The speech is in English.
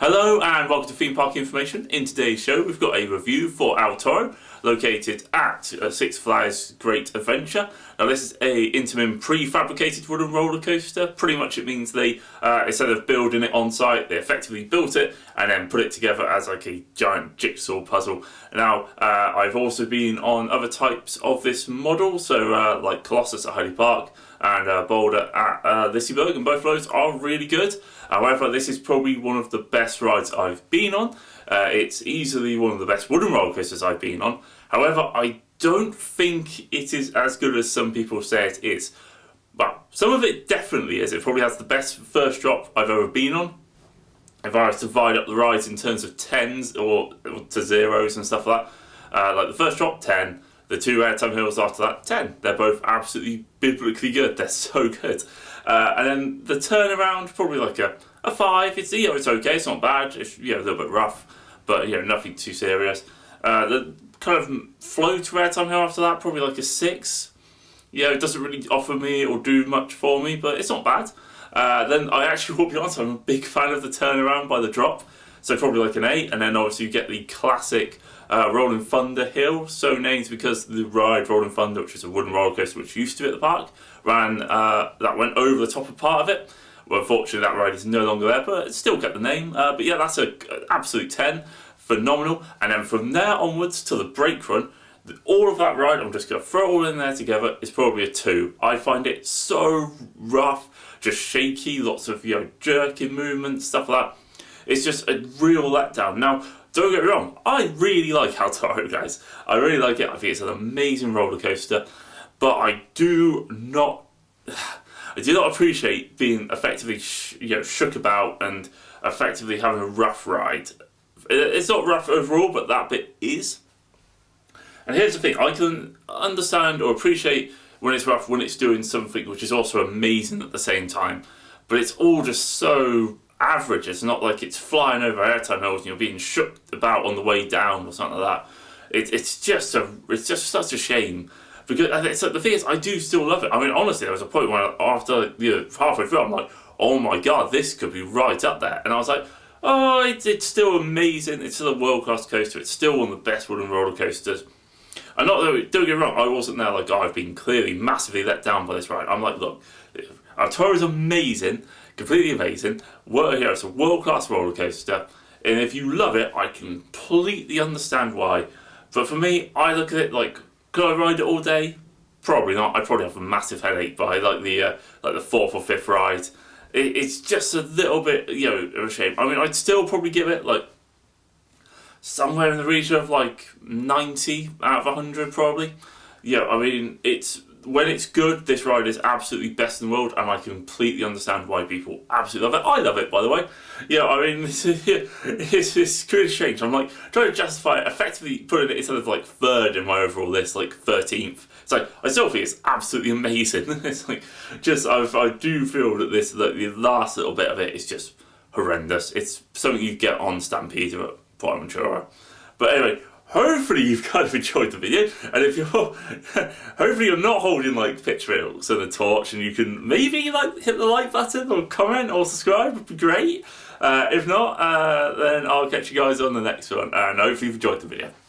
Hello and welcome to Theme Park Information. In today's show we've got a review for our Toro, located at Six Flags Great Adventure. Now this is a interim prefabricated wooden roller coaster. Pretty much it means they, instead of building it on site, they effectively built it and then put it together as like a giant jigsaw puzzle. Now I've also been on other types of this model, so like Colossus at Heidi Park and Boulder at Liseberg, and both of those are really good. However, this is probably one of the best rides I've been on. It's easily one of the best wooden roller coasters I've been on. However, I don't think it is as good as some people say it is. Well, some of it definitely is. It probably has the best first drop I've ever been on. If I was to divide up the rides in terms of tens or to zeros and stuff like that, like the first drop, 10. The two airtime hills after that, 10. They're both absolutely biblically good. They're so good. And then the turnaround, probably like a 5. It's, it's okay. It's not bad. It's, a little bit rough, but nothing too serious. The kind of flow to airtime hill after that, probably like a 6. It doesn't really offer me or do much for me, but it's not bad. Then I actually will be honest, I'm a big fan of the turnaround by the drop, so probably like an 8. And then obviously you get the classic Rolling Thunder Hill, so named because the ride Rolling Thunder, which is a wooden roller coaster which used to be at the park, that went over the top of part of it. Well, unfortunately that ride is no longer there, but it still kept the name. But yeah, that's an absolute 10, phenomenal. And then from there onwards to the brake run, all of that ride, I'm just going to throw it all in there together, is probably a 2. I find it so rough, just shaky, lots of jerking movements, stuff like that. It's just a real letdown. Now, don't get me wrong, I really like our Toro, guys. I really like it. I think it's an amazing roller coaster, but I do not appreciate being effectively shook about and effectively having a rough ride. It's not rough overall, but that bit is. And here's the thing, I can understand or appreciate when it's rough, when it's doing something which is also amazing at the same time, but it's all just so average. It's not like it's flying over airtime hills and you're being shook about on the way down or something like that. It's just such a shame, because it's like, the thing is, I do still love it. I mean, honestly, there was a point where after halfway through, I'm like, oh my god, this could be right up there. And I was like, oh, it's still amazing. It's still a world-class coaster. It's still one of the best wooden roller coasters. And don't get me wrong, I wasn't there like, I've been clearly massively let down by this ride. I'm like, look, our Toro is amazing, completely amazing. It's a world-class roller coaster, and if you love it, I completely understand why. But for me, I look at it like, could I ride it all day? Probably not. I'd probably have a massive headache by like the 4th or 5th ride. It's just a little bit, of a shame. I mean, I'd still probably give it like somewhere in the region of like 90 out of 100 probably. I mean, when it's good, this ride is absolutely best in the world, and I completely understand why people absolutely love it. I love it, by the way. I mean, it's really strange. I'm like trying to justify it, effectively putting it instead of like 3rd in my overall list, like 13th. It's like, I still think it's absolutely amazing. It's like, I do feel that the last little bit of it is just horrendous. It's something you get on Stampede at Portmanchura. But anyway, hopefully you've kind of enjoyed the video, and if you're hopefully you're not holding like pitchforks and a torch, and you can maybe like hit the like button or comment or subscribe, would be great. If not, then I'll catch you guys on the next one, and hopefully you've enjoyed the video.